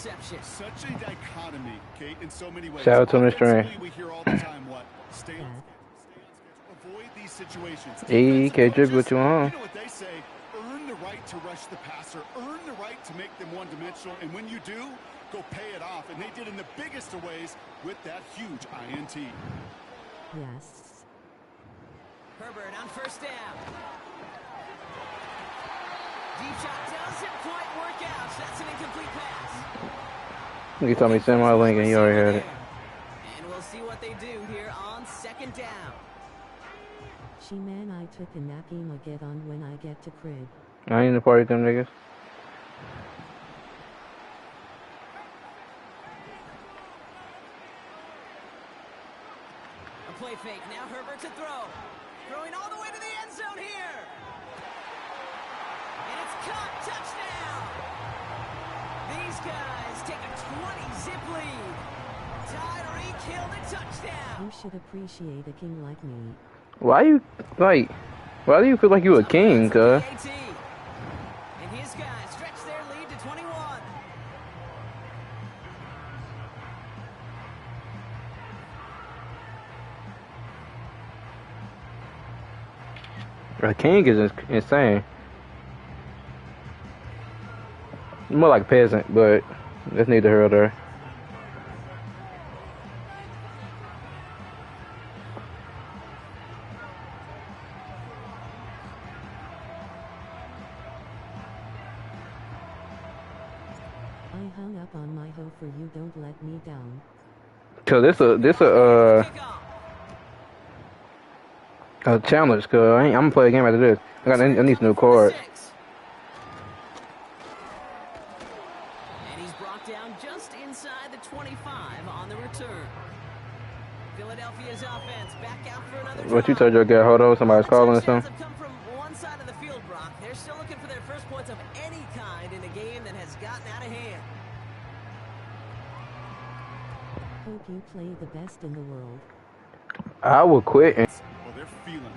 interception. Such a dichotomy, Kate, in so many ways. Shout out to Mr. Offensively, we hear all the time what? Stay on schedule. Avoid these situations. He can't dribble what you You want. know what they say? Earn the right to rush the passer. Earn the right to make them one-dimensional. And when you do, go pay it off. And they did in the biggest of ways with that huge INT. Yes. Herbert on first down. Deep shot doesn't quite work out. That's an incomplete pass. You told me to send my link and you already had it. And we'll see what they do here on second down. She man, I took a nappy ma get on when I get to crib. I ain't in the party with them niggas. A play fake. Now Herbert to throw. Throwing all the way to the end zone here. And it's caught. Touchdown. These guys take a 20-zip lead. Tyreek Hill the touchdown. You should appreciate a king like me. Why do you feel like you a king, cuz? And his guys stretch their lead to 21. A king is insane. More like peasant, but that's neither here nor there. I hung up on my hoe for you, don't let me down. Cause this a challenge. Cause I'm gonna play a game after this. I need some new cards. And he's brought down just inside the 25 on the return. Philadelphia's offense back out for another What you drive. told your guy? Hold on, somebody's calling or something. Touchdowns have come from one side of the field, Brock. They're still looking for their first points of any kind in a game that has gotten out of hand. Hope you play the best in the world. I will quit. And Well, they're feeling it.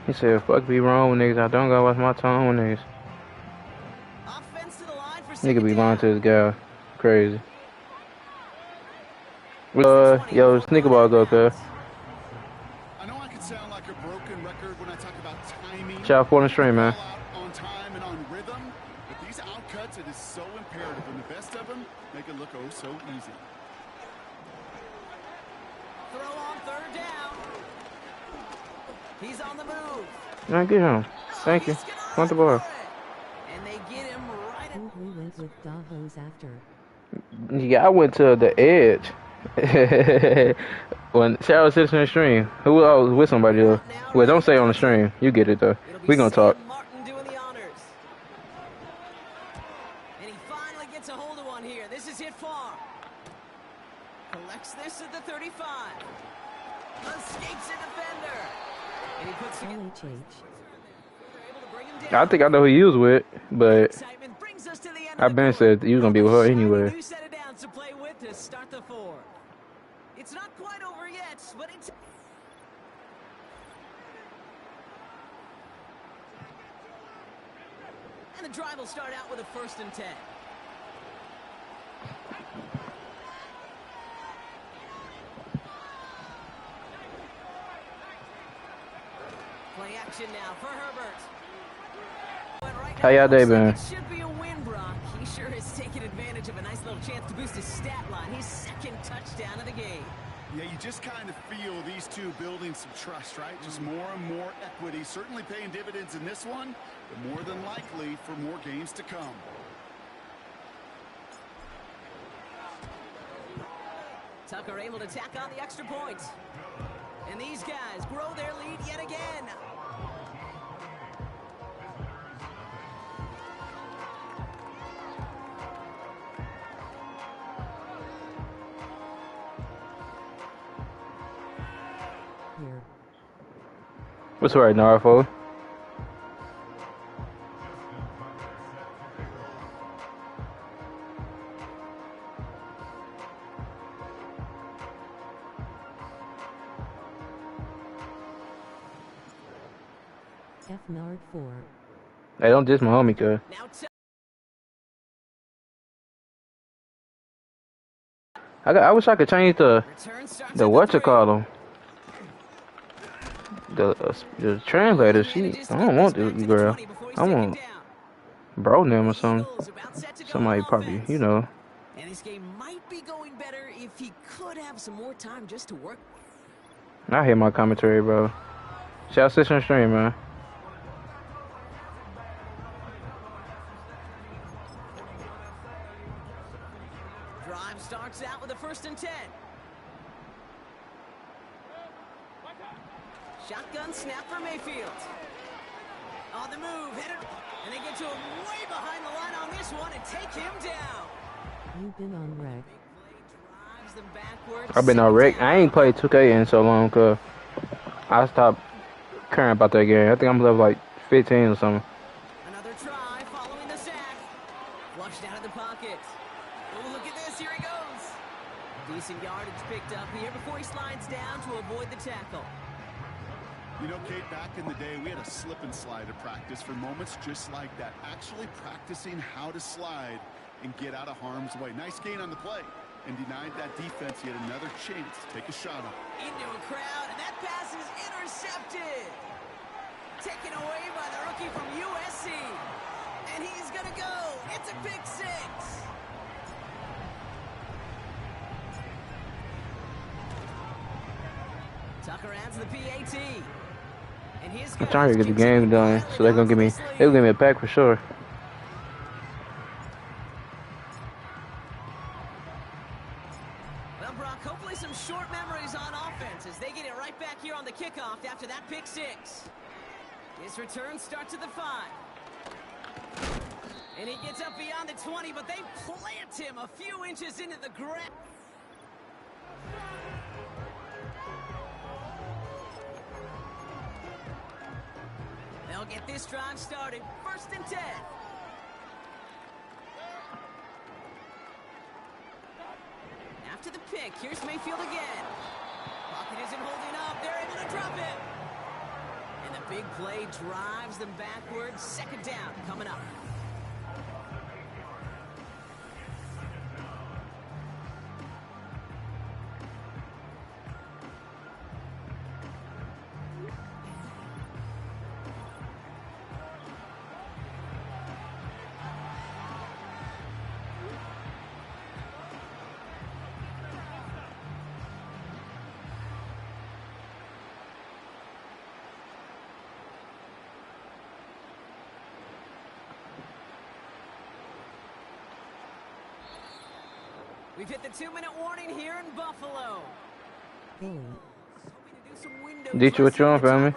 he said, "Fuck be wrong with niggas. I don't gotta watch my tone with niggas." Offense to the line for Nigga second be lying to down. his guy. Crazy. Yo, sneaker ball go, cuz. I know I can sound like a broken record when I talk about timing. Shout out for the stream, man. Ball out on time and on rhythm, but these outcuts, it is so imperative, and the best of them make it look oh so easy. Throw on third down. He's on the move. Nah, get him. Thank you. He's gonna Want the run ball. for it. And they get him right at... Who we went with Dahos after. Yeah, I went to the edge. When Cheryl sits in the stream, who else with somebody else? Well, don't say on the stream. You get it though. It'll be We gonna talk. Sam Martin doing the honors. And he finally gets a hold of one here. This is hit far. Collects this at the 35. Escapes a defender. And he puts it in. LHH. Able to bring him down. I think I know who you was with, but Excitement brings us to the end I of the been quarter. said you was gonna be with her Shiny anyway. new set of downs to play with to start the fourth. It's not quite over yet, but it's... And the drive will start out with a 1st and 10. Play action now for Herbert. How y'all day been? It should be a win, Brock. He sure has taken advantage of a nice little chance to boost his stat line. His 2nd touchdown of the game. Yeah, you just kind of feel these two building some trust, right? Just more and more equity. Certainly paying dividends in this one, but more than likely for more games to come. Tucker able to tack on the extra point. And these guys grow their lead yet again. Here. What's right, Narfo? F Nard 4. Hey, don't diss my homie, cuz. Now I wish I could change the Return starts the at what you 3. call them. The translator. I don't want this girl. I want bro name or something. Somebody probably, you know. And this game might be going better if he could have some more time just to work. I hate my commentary, bro. Shout out to stream, man. Drive starts out with a 1st and 10. Shotgun snap for Mayfield. On the move, hit it, and they get to him way behind the line on this one and take him down. You've been on wreck. Drives them backwards. I've been on wreck. I ain't played 2K in so long, cause I stopped caring about that game. I think I'm level like 15 or something. Another try following the sack. Flushed out of the pocket. Oh, look at this. Here he goes. Decent yardage picked up here before he slides down to avoid the tackle. You know, Kate, back in the day, we had a slip and slide at practice for moments just like that. Actually practicing how to slide and get out of harm's way. Nice gain on the play. And denied that defense yet another chance to take a shot up. Into a crowd, and that pass is intercepted. Taken away by the rookie from USC. And he's going to go. It's a pick 6. Tucker adds the PAT. And his I'm trying to get the game done, so they'll give me a pack for sure. Well, Brock, hopefully some short memories on offense as they get it right back here on the kickoff after that pick 6. His return starts at the 5. And he gets up beyond the 20, but they plant him a few inches into the ground. They'll get this drive started. 1st and 10. After the pick, here's Mayfield again. Pocket isn't holding up. They're able to drop it. And the big play drives them backwards. 2nd down coming up. We've hit the 2-minute warning here in Buffalo. Did you what you on, family?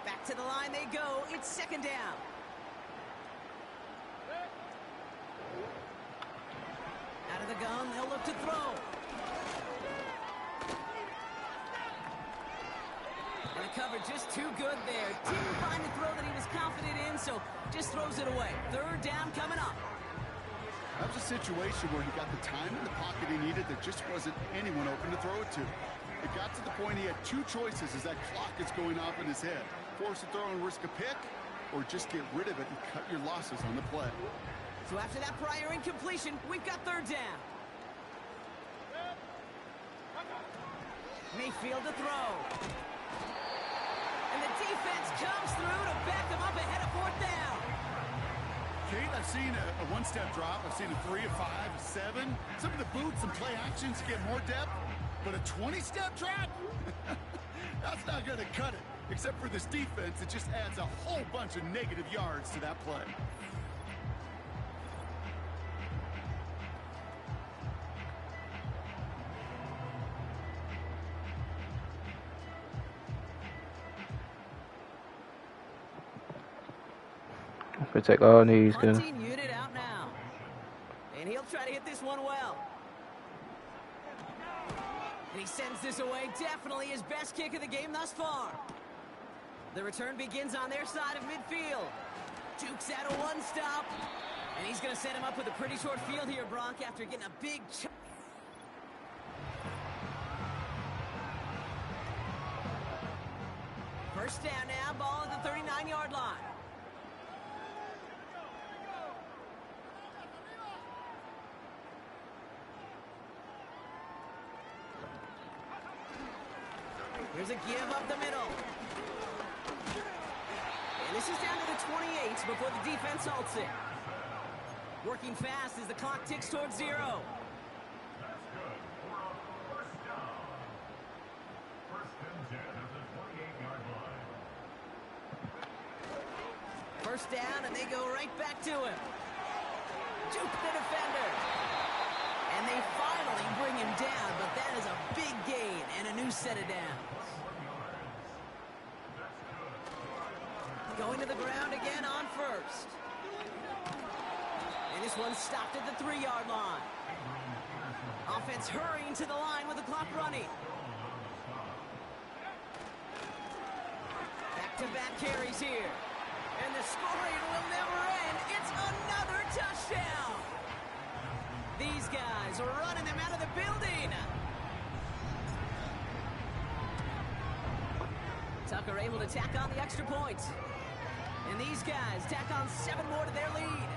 Back to the line they go. It's 2nd down. Out of the gun, they'll look to throw. And the cover just too good there. Didn't find the throw that he was confident in, so just throws it away. 3rd down coming up. That was a situation where he got the time in the pocket he needed. There just wasn't anyone open to throw it to. It got to the point he had 2 choices as that clock is going off in his head. Force a throw and risk a pick, or just get rid of it and cut your losses on the play. So after that prior incompletion, we've got 3rd down. Mayfield to throw. And the defense comes through to back them up ahead of 4th down. Kate, I've seen a 1-step drop. I've seen a 3, a 5, a 7. Some of the boots and play actions get more depth. But a 20-step drop? That's not going to cut it. Except for this defense, it just adds a whole bunch of negative yards to that play. Protect all these, good. Unit out now. And he'll try to hit this one well. And he sends this away. Definitely his best kick of the game thus far. The return begins on their side of midfield. Dukes out a 1-stop. And he's going to set him up with a pretty short field here, Brock, after getting a big chunk. First down now, ball at the 39-yard line. Here's a give up the middle. And this is down to the 28 before the defense halts it. Working fast as the clock ticks towards 0. First down, and they go right back to him. Juke the defender. And they finally bring him down, but that is a big gain and a new set of downs. Going to the ground again on first. And this one stopped at the 3-yard line. Offense hurrying to the line with the clock running. Back-to-back carries here. And the scoring will never end. It's another touchdown. These guys are running them out of the building. Tucker able to tack on the extra points. And these guys tack on 7 more to their lead.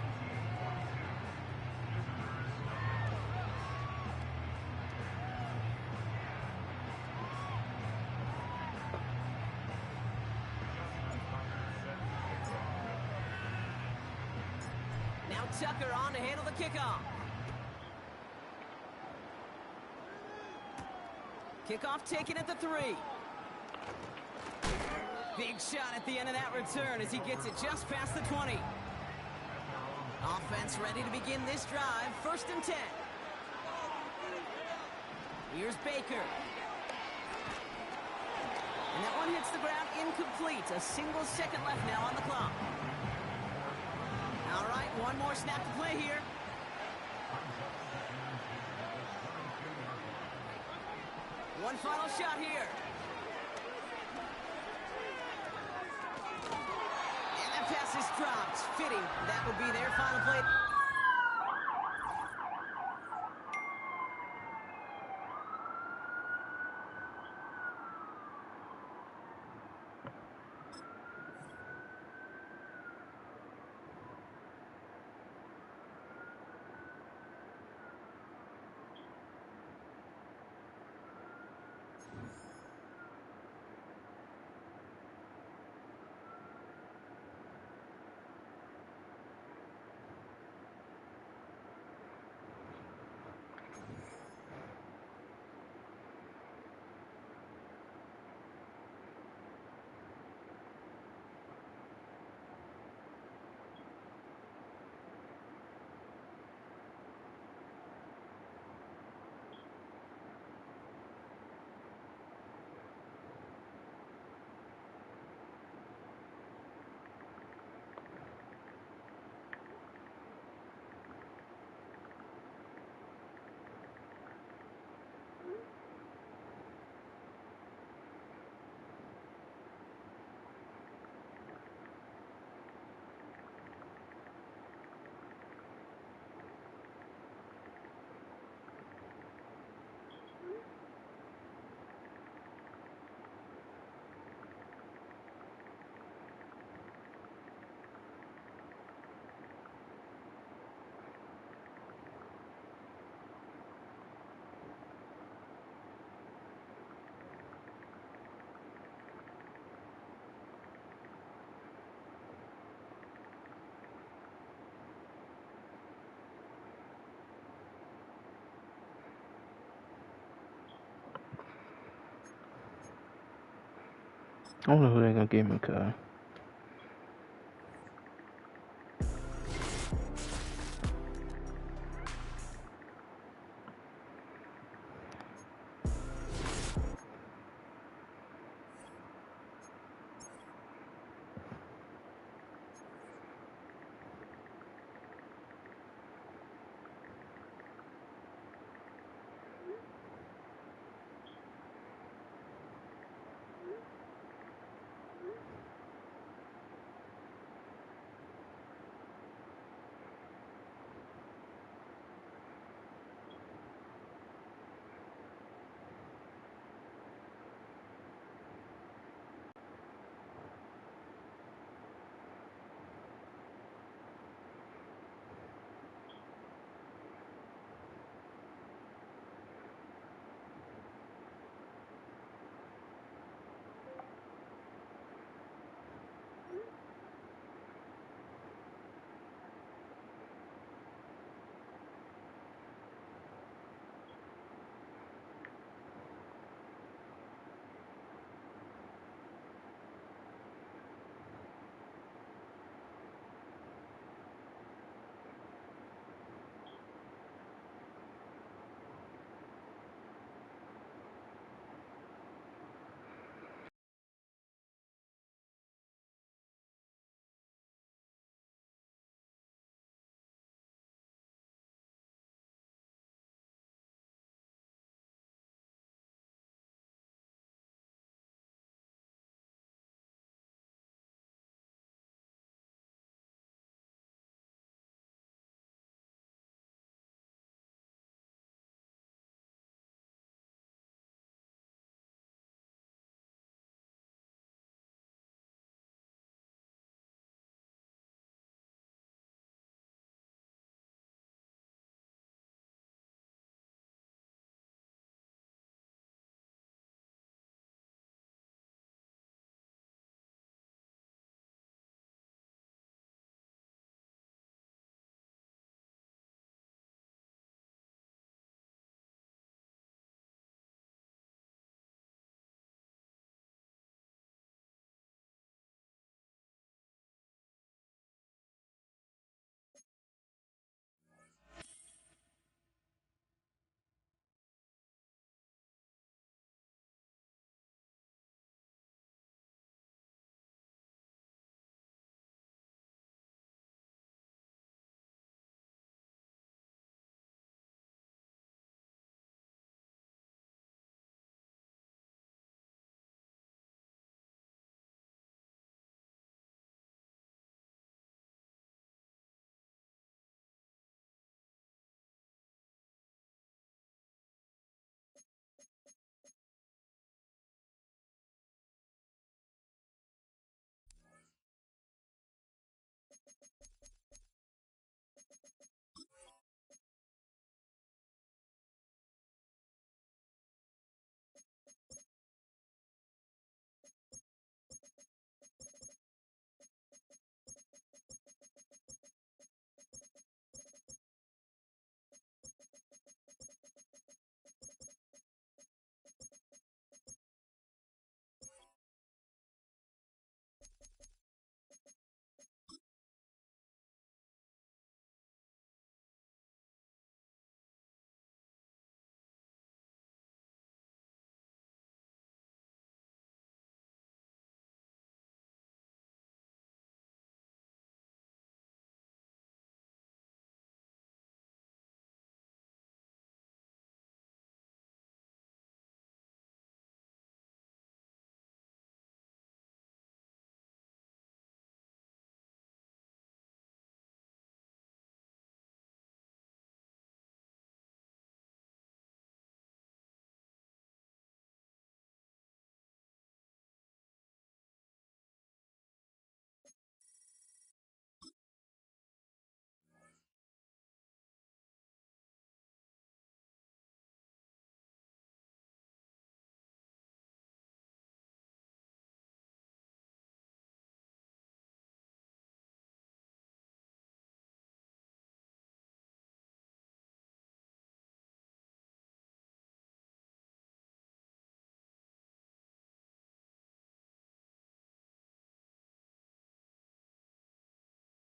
Now Tucker on to handle the kickoff. Kickoff taken at the 3. Big shot at the end of that return as he gets it just past the 20. Offense ready to begin this drive. 1st and 10. Here's Baker. And that one hits the ground incomplete. A single second left now on the clock. All right, one more snap to play here. One final shot here. And that pass is dropped. Fitting. That would be their final play. I don't know who they're gonna give me, cuz.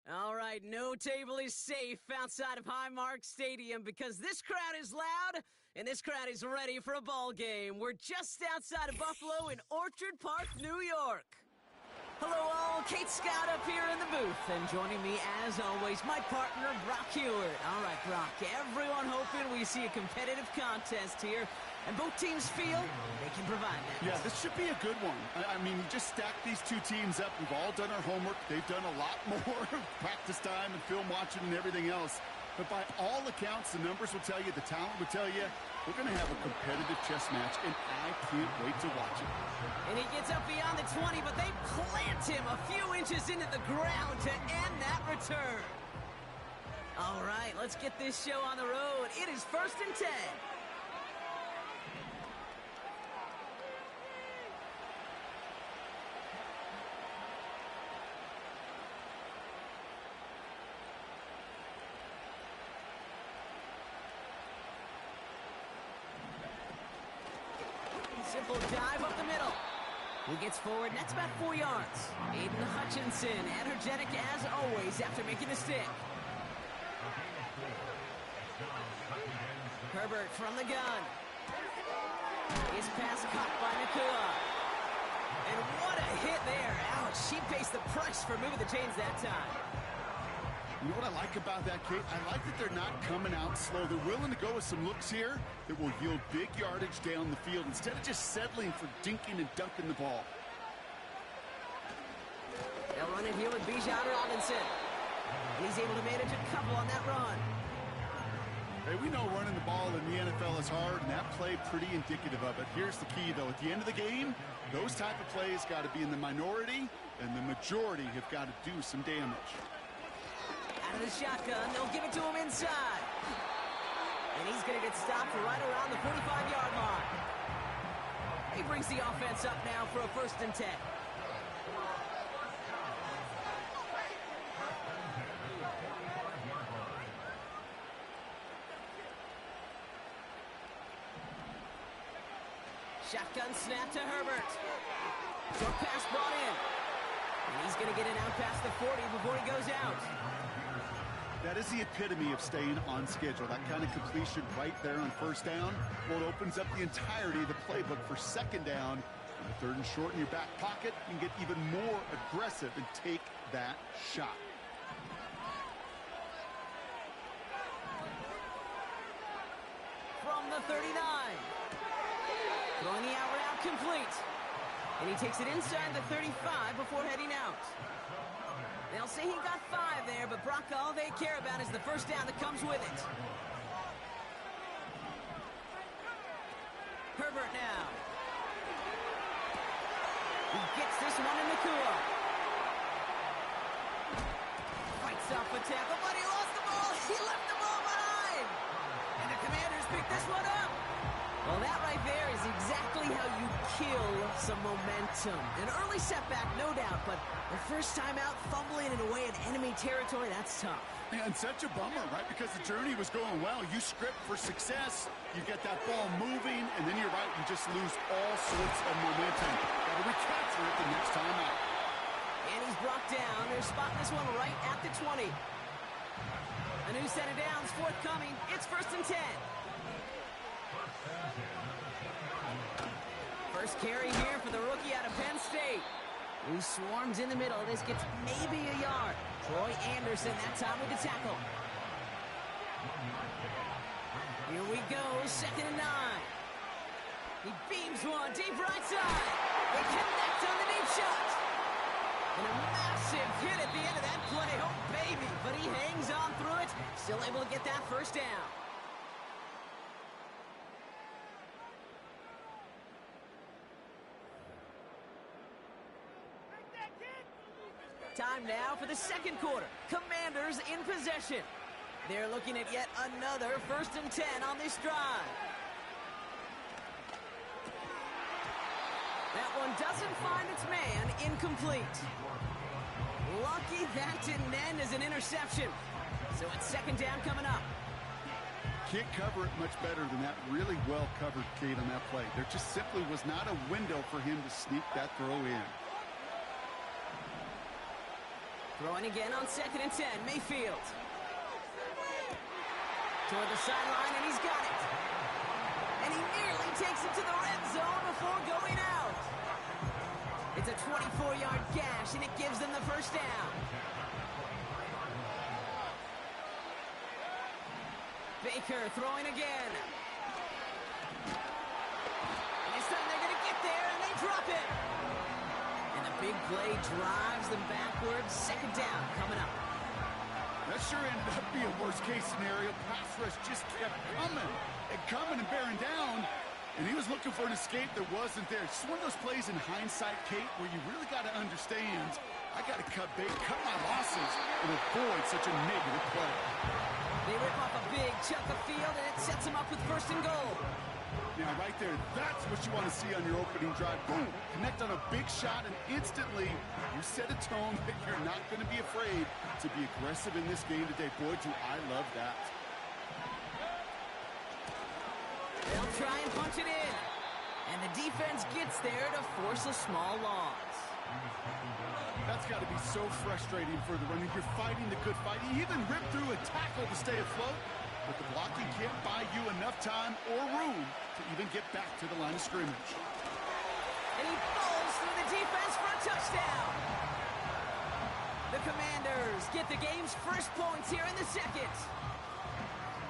All right, no table is safe outside of Highmark Stadium because this crowd is loud and this crowd is ready for a ball game. We're just outside of Buffalo in Orchard Park, New York. Hello all, Kate Scott up here in the booth, and joining me as always, my partner Brock Heward. All right, Brock, everyone hoping we see a competitive contest here, and both teams feel they can provide that. Yeah, this should be a good one. I mean, you just stack these two teams up. We've all done our homework. They've done a lot more practice time and film watching and everything else. But by all accounts, the numbers will tell you, the talent will tell you, we're going to have a competitive chess match, and I can't wait to watch it. And he gets up beyond the 20, but they plant him a few inches into the ground to end that return. All right, let's get this show on the road. It is 1st and 10. Simple dive up the middle. He gets forward, and that's about 4 yards. Aiden Hutchinson, energetic as always after making the stick. Herbert from the gun. His pass caught by Nakua. And what a hit there. Ouch, she pays the price for moving the chains that time. You know what I like about that, Kate? I like that they're not coming out slow. They're willing to go with some looks here that will yield big yardage down the field instead of just settling for dinking and dunking the ball. They'll run it here with Bijan Robinson. He's able to manage a couple on that run. Hey, we know running the ball in the NFL is hard, and that play pretty indicative of it. Here's the key, though. At the end of the game, those type of plays got to be in the minority, and the majority have got to do some damage. Out of the shotgun, they'll give it to him inside. And he's going to get stopped right around the 45-yard line. He brings the offense up now for a 1st and 10. Shotgun snap to Herbert. Short pass brought in. And he's going to get it out past the 40 before he goes out. That is the epitome of staying on schedule. That kind of completion right there on 1st down. Well, it opens up the entirety of the playbook for 2nd down. And 3rd and short in your back pocket, you can get even more aggressive and take that shot. From the 39. Throwing the out route complete. And he takes it inside the 35 before heading out. They'll say he got 5 there, but Brock, all they care about is the 1st down that comes with it. Herbert now. He gets this one in Nakua. Fights off a tackle, but he lost the ball. He left the ball behind. And the Commanders pick this one up. Well, that right there is exactly how you kill some momentum. An early setback, no doubt, but the first time out, fumbling it away in enemy territory, that's tough. And such a bummer, right? Because the journey was going well. You script for success, you get that ball moving, and then you're right, you just lose all sorts of momentum. Got to recapture it the next time out. And he's brought down. They're spotting this one right at the 20. A new set of downs forthcoming. It's 1st and 10. First carry here for the rookie out of Penn State, who swarms in the middle. This gets maybe a yard. Troy Anderson that time with the tackle. Here we go, 2nd and 9. He beams one deep right side. They connect on the deep shot. And a massive hit at the end of that play. Oh, baby. But he hangs on through it. Still able to get that 1st down. Time now for the 2nd quarter. Commanders in possession. They're looking at yet another 1st and 10 on this drive. That one doesn't find its man. Incomplete. Lucky that didn't end as an interception. So it's 2nd down coming up. Can't cover it much better than that. Really well covered, Kate, on that play. There just simply was not a window for him to sneak that throw in. Throwing again on 2nd and 10. Mayfield. Toward the sideline, and he's got it. And he nearly takes it to the red zone before going out. It's a 24-yard gash, and it gives them the first down. Baker throwing again. And this time they're going to get there, and they drop it. And the big play drives them backwards. 2nd down coming up. That sure ended up being a worst-case scenario. Pass rush just kept coming and bearing down. And he was looking for an escape that wasn't there. It's one of those plays in hindsight, Kate, where you really got to understand, I got to cut my losses and avoid such a negative play. They rip off a big chunk of field, and it sets them up with 1st and goal. Now, right there, that's what you want to see on your opening drive. Boom, connect on a big shot, and instantly you set a tone that you're not going to be afraid to be aggressive in this game today. Boy, do I love that. They'll try and punch it in. And the defense gets there to force a small loss. That's got to be so frustrating for the runner. You're fighting the good fight. He even ripped through a tackle to stay afloat. But the blocking can't buy you enough time or room to even get back to the line of scrimmage. And he falls through the defense for a touchdown. The Commanders get the game's first points here in the 2nd.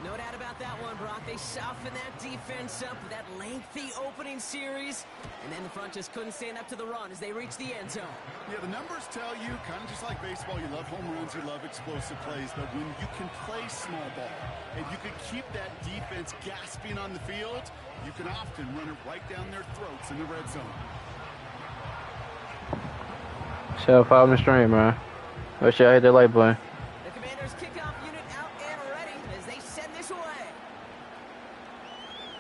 No doubt about that one, Brock. They softened that defense up with that lengthy opening series, and then the front just couldn't stand up to the run as they reached the end zone. Yeah, the numbers tell you, kind of just like baseball, you love home runs, you love explosive plays, but when you can play small ball and you can keep that defense gasping on the field, you can often run it right down their throats in the red zone. Shell 5 in the stream, man. Make sure I hit that like button. The Commanders kickoff unit out and ready as they send this away.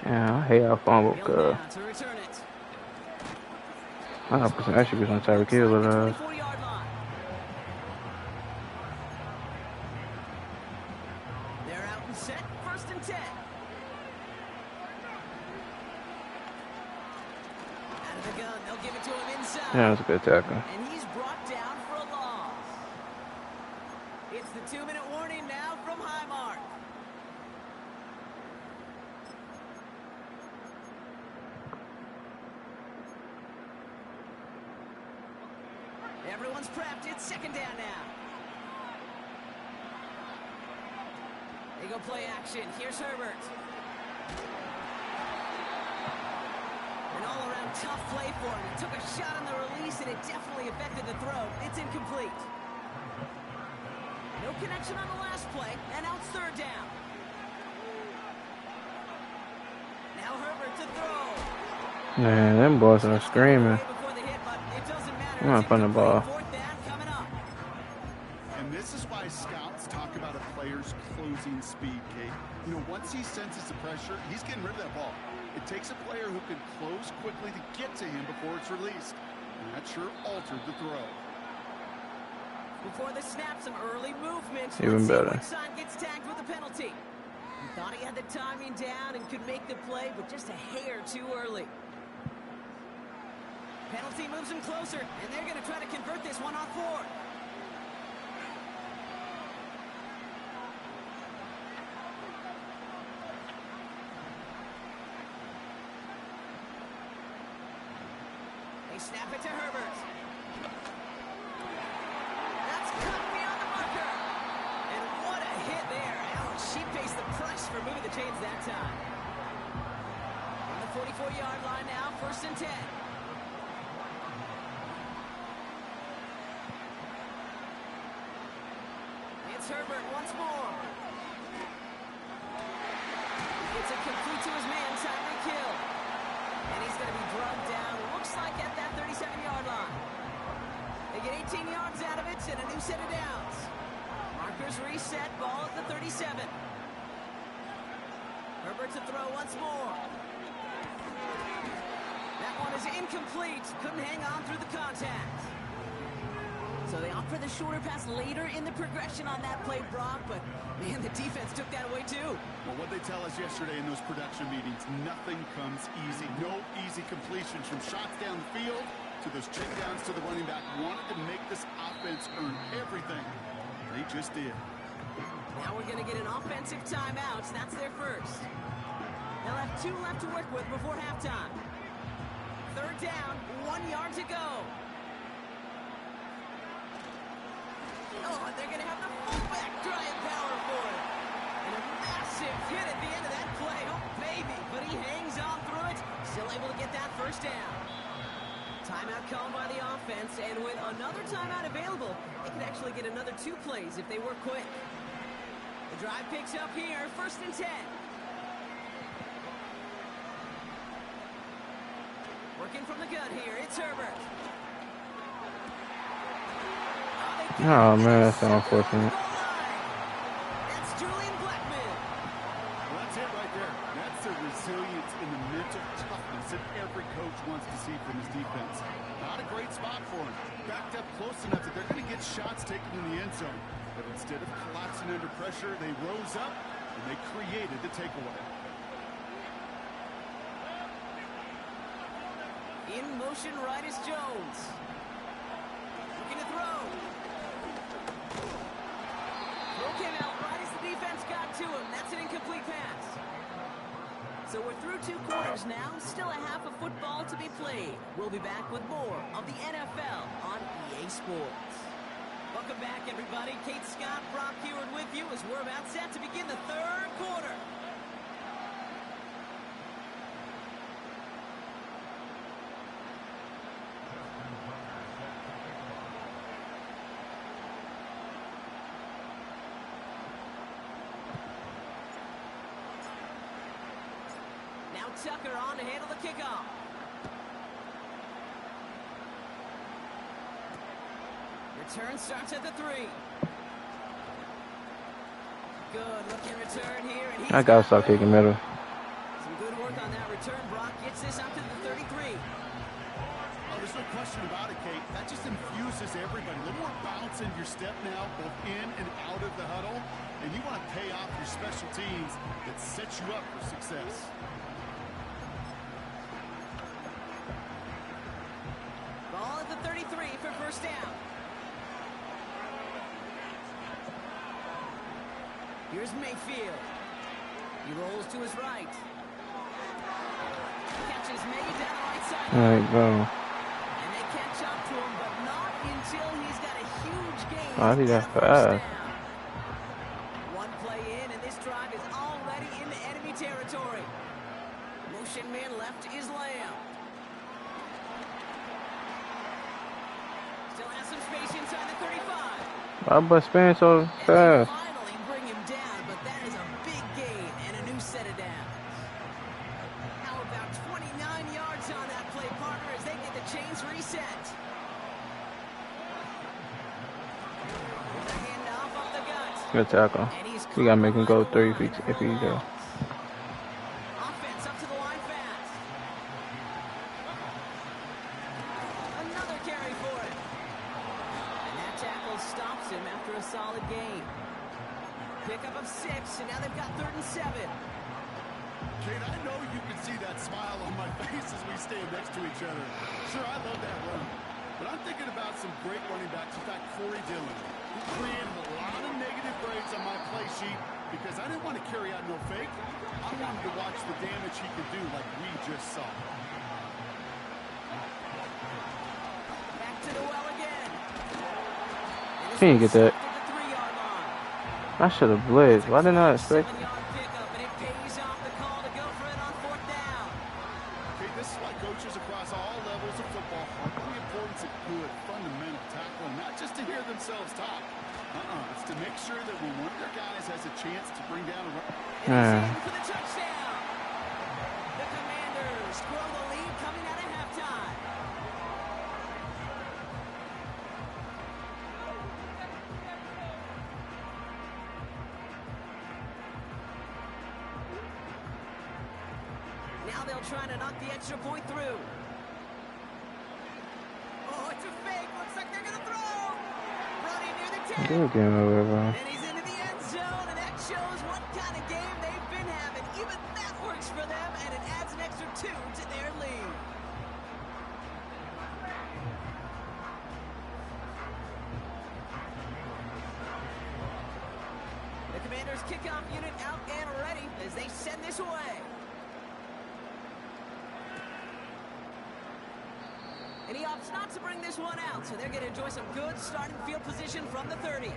Yeah, I hate how fumble, cuz. To return it. I should be on Tyreek Hill, but 24-yard line. They're out and set. 1st and 10. Out of the gun, they'll give it to him inside. yeah, that's a good tackle. And he's brought down for a loss. It's the 2-minute warning now from Highmark. Everyone's prepped. It's 2nd down now. They go play action. Here's Herbert. An all-around tough play for him. He took a shot on the release, and it definitely affected the throw. It's incomplete. No connection on the last play, and now it's 3rd down. Now Herbert to throw. Man, them boys are screaming. Before the hit, but it doesn't matter. I'm not putting the ball. 4th down coming up. And this is why scouts talk about a player's closing speed, Kate. You know, once he senses the pressure, he's getting rid of that ball. It takes a player who can close quickly to get to him before it's released. And that sure altered the throw. Before the snap, some early movement. Even better. Which side gets tagged with a penalty. He thought he had the timing down and could make the play, but just a hair too early. Penalty moves him closer, and they're going to try to convert this one on 4th. They snap it to Herbert. That's cut beyond the marker. And what a hit there. Ouch, she faced the price for moving the chains that time. On the 44-yard line now, 1st and 10. It's Herbert once more. It's a complete to his man, Tyreek Hill. And he's going to be drugged down, looks like at that 37-yard line. They get 18 yards out of it and a new set of downs. Markers reset, ball at the 37. Herbert to throw once more. That one is incomplete. Couldn't hang on through the contact. So they opt for the shorter pass later in the progression on that play, Brock, but man, the defense took that away too. Well, what they tell us yesterday in those production meetings, nothing comes easy. No easy completions from shots downfield to those checkdowns to the running back. Wanted to make this offense earn everything. They just did. Now we're going to get an offensive timeout. That's their first. They'll have 2 left to work with before halftime. 3rd down, 1 yard to go. Oh, and they're going to have the fullback trying power for it. And a massive hit at the end of that play. Oh, baby. But he hangs on through it. Still able to get that first down. Timeout called by the offense. And with another timeout available, they could actually get another 2 plays if they work quick. The drive picks up here. 1st and 10. Working from the gut here. It's Herbert. Oh, man, that's unfortunate. That's Julian Blackman. Well, that's it right there. That's the resilience and the mental toughness that every coach wants to see from his defense. Not a great spot for him. Backed up close enough that they're going to get shots taken in the end zone. But instead of collapsing under pressure, they rose up and they created the takeaway. In motion, right is Jones. Looking to throw. Throw came out right as the defense got to him. That's an incomplete pass. So we're through 2 quarters now. Still a half of football to be played. We'll be back with more of the NFL on EA Sports. Welcome back, everybody. Kate Scott, Brock Heward with you as we're about set to begin the 3rd quarter. Tucker on to handle the kickoff. Return starts at the 3. Good looking return here. And I gotta stop kicking middle. Some good work on that return. Brock gets this out to the 33. Oh, there's no question about it, Kate. That just infuses everybody. A little more bounce in your step now, both in and out of the huddle. And you want to pay off your special teams that sets you up for success. Ball at the 33 for first down. Here's Mayfield. He rolls to his right. Catches May down the right side. All right, bro. And they catch up to him, but not until he's got a huge gain. I think that's first fast. down. One play in, and this drive is already into enemy territory. Motion man left is Lamb. Still has some space inside the 35. Why but spin so And they fast? finally bring him down, but that is a big gain and a new set of downs. How about 29 yards on that play, partner, as they get the chains reset. The handoff off the gut. Good tackle. And he's We gotta make him go 3 caught if he go. Offense up to the line fast. Another carry for it. And that tackle stops him after a solid gain. Pickup of 6, and now they've got 3rd and 7. Kate, I know you can see that smile on my face as we stand next to each other. Sure, I love that run. But I'm thinking about some great running backs. In fact, Corey Dillon, who created a lot of negative grades on my play sheet because I didn't want to carry out no fake. I wanted to watch the damage he could do like we just saw. Back to the well again. He didn't get that. At the 3-yard line. I should have blitzed. Why didn't I expect? 7-yard pickup, and it pays off the call to go for it on 4th down. Okay, this is why coaches across all levels of football are the importance of good, fundamental tackling, not just to hear themselves talk. It's to make sure that when one of their guys has a chance to bring down a run. And he's in for the touchdown. The Commanders grow the lead coming out of halftime. Now they'll try to knock the extra point through. Oh, it's a fake. Looks like they're going to throw. Running near the 10. Good game over, bro. And he's into the end zone, and that shows what kind of game they've been having. Even that works for them, and an 2 to their lead. The Commanders' kickoff unit out and ready as they send this away. And he opts not to bring this one out, so they're going to enjoy some good starting field position from the 30.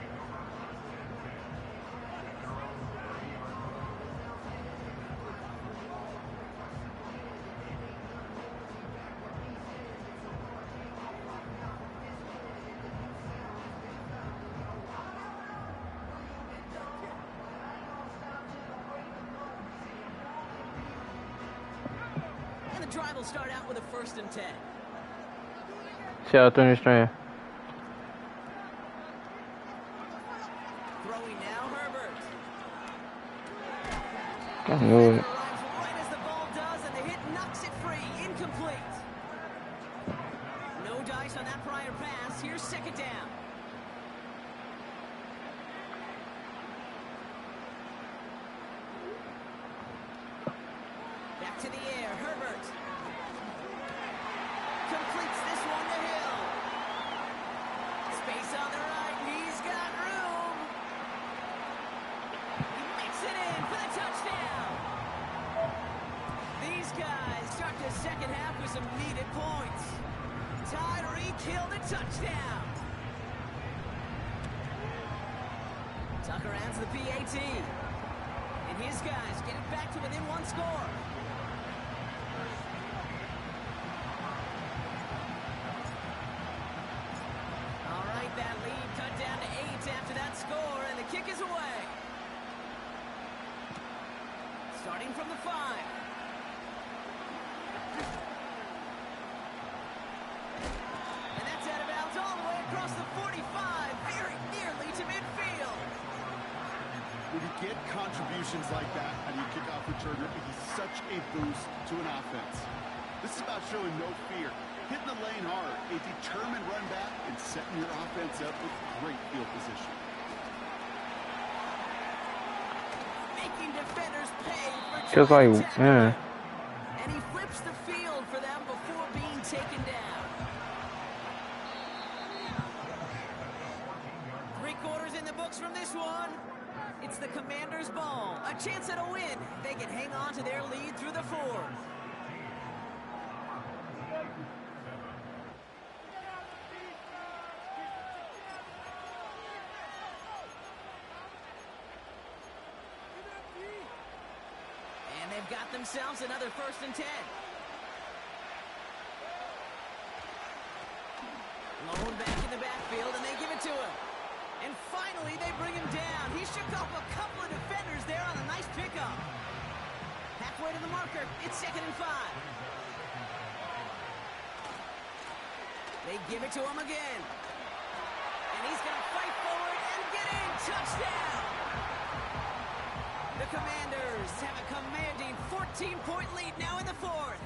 And the drive will start out with a 1st and 10. Shout out to strand. Throwing now, Herbert. Can't move it. Arrives right as the ball does, and the hit knocks it free. Incomplete. No dice on that prior pass. Here's 2nd down. Back to the air, Herbert. Completes this one to Hill. Space on the right, he's got room. He makes it in for the touchdown. These guys start the second half with some needed points. Tyreek Hill the touchdown. Tucker adds the PAT. And his guys get it back to within 1 score. That lead cut down to 8 after that score, and the kick is away. Starting from the 5. And that's out of bounds all the way across the 45, very nearly to midfield. When you get contributions like that on your kickoff returner, it is such a boost to an offense. This is about showing no fear, hitting the lane hard, a determined run back, and setting your offense up with great field position. Making defenders pay for Just like, trying to tackle man. him. And he flips the field for them before being taken down. 3 quarters in the books from this one. It's the Commanders' ball. A chance at a win. They can hang on to their lead through the 4th. They've got themselves another 1st and 10. Lone back in the backfield, and they give it to him. And finally, they bring him down. He shook off a couple of defenders there on a nice pickup. Halfway to the marker, it's 2nd and 5. They give it to him again. And he's going to fight forward and get in. Touchdown! The Commanders have a commanding 14-point lead now in the 4th.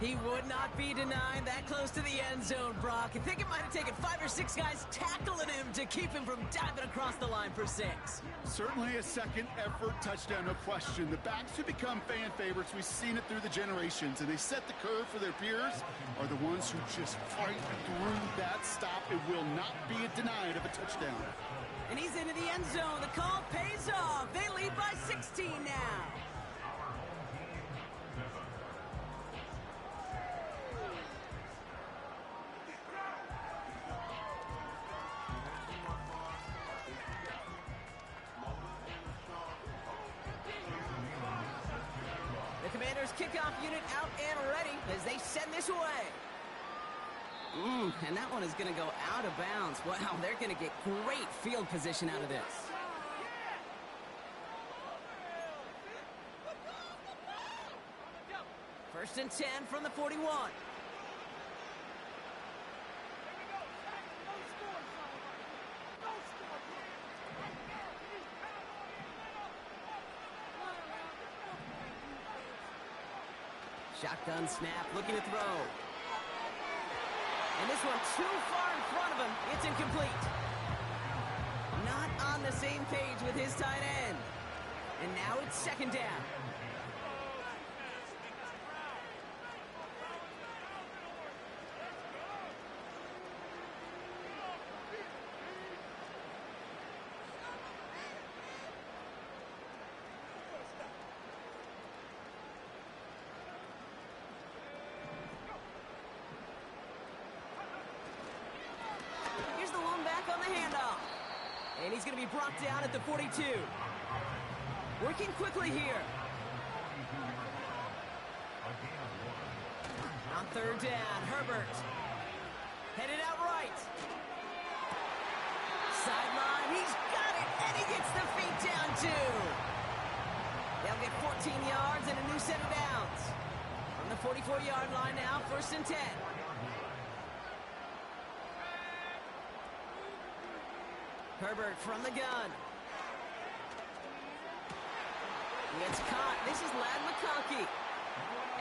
He would not be denied that close to the end zone, Brock. I think it might have taken 5 or 6 guys tackling him to keep him from diving across the line for 6. Certainly a second effort touchdown, no question. The backs who become fan favorites, we've seen it through the generations, and they set the curve for their peers, are the ones who just fight through that stop. It will not be denied of a touchdown. And he's into the end zone. The call pays off. They lead by 16 now. The Commanders' kickoff unit out and ready as they send this away. And that one is going to go out of bounds. Wow, they're going to get great field position out of this. First and 10 from the 41. Shotgun snap, looking to throw. And this one too far in front of him. It's incomplete. Not on the same page with his tight end. And now it's 2nd down. he's going to be brought down at the 42. Working quickly here. On third down, Herbert. Headed out right. Sideline, he's got it, and he gets the feet down too. They'll get 14 yards and a new set of downs. From the 44-yard line now, 1st and 10. Herbert from the gun. It's caught. This is Lad McConkey.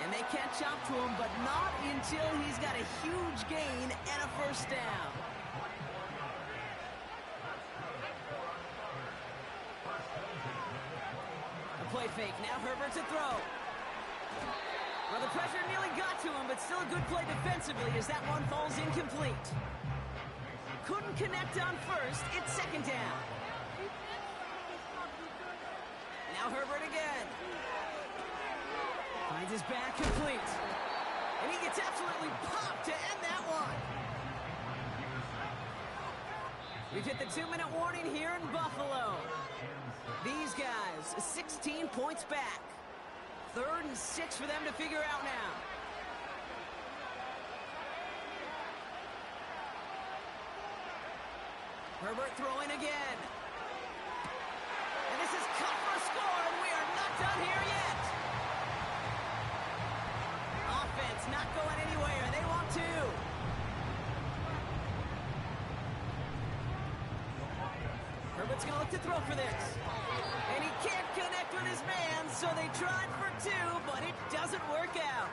And they catch up to him, but not until he's got a huge gain and a 1st down. A play fake. Now Herbert to throw. Well, the pressure nearly got to him, but still a good play defensively as that one falls incomplete. Couldn't connect on 1st. It's 2nd down. Now Herbert again. Finds his back complete. And he gets absolutely popped to end that one. We've hit the 2-minute warning here in Buffalo. These guys, 16 points back. 3rd and 6 for them to figure out now. Herbert throwing again. And this is cut for a score, and we are not done here yet. Offense not going anywhere. They want to. Herbert's going to look to throw for this. And he can't connect with his man, so they tried for 2, but it doesn't work out.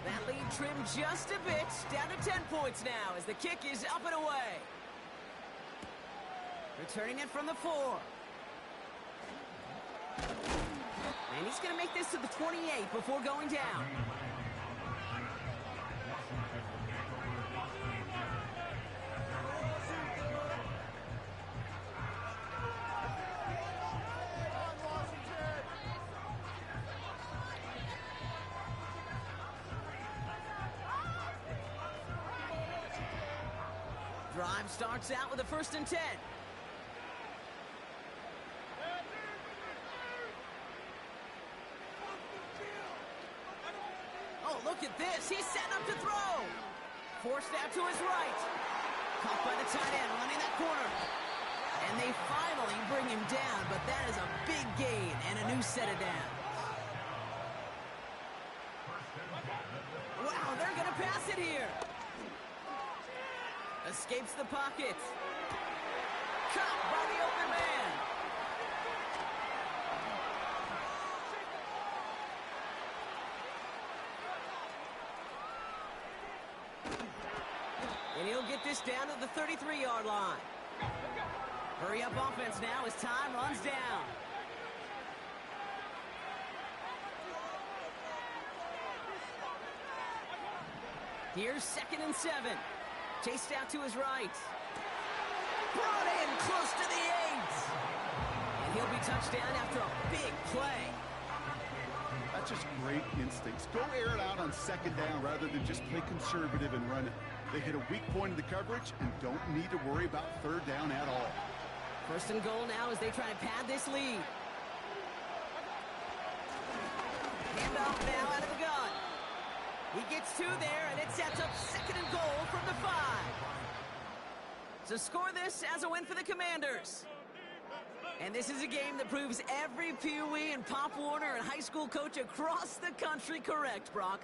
That lead trimmed just a bit, down to 10 points now as the kick is up and away. Returning it from the 4. And he's going to make this to the 28 before going down. Drive starts out with a 1st and 10. Oh, look at this. He's setting up to throw. Forced out to his right. Caught by the tight end, running that corner. And they finally bring him down, but that is a big gain and a new set of downs. Wow, they're going to pass it here. Escapes the pocket. Caught by the open man. And he'll get this down to the 33-yard line. Hurry up offense now as time runs down. Here's 2nd and 7. Chased out to his right. Brought in close to the 8. And he'll be touched down after a big play. That's just great instincts. Go air it out on 2nd down rather than just play conservative and run it. They hit a weak point in the coverage and don't need to worry about 3rd down at all. 1st and goal now as they try to pad this lead. Handoff now out of the gun. He gets 2 there, and it sets up 2nd and goal from the 5. So score this as a win for the Commanders. And this is a game that proves every Pee Wee and Pop Warner and high school coach across the country correct, Brock.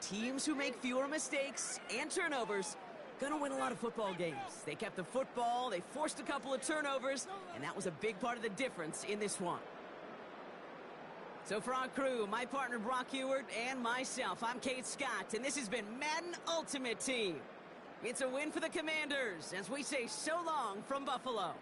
Teams who make fewer mistakes and turnovers gonna win a lot of football games. They kept the football, they forced a couple of turnovers, and that was a big part of the difference in this one. So for our crew, my partner Brock Ewart and myself, I'm Kate Scott, and this has been Madden Ultimate Team. It's a win for the Commanders as we say so long from Buffalo.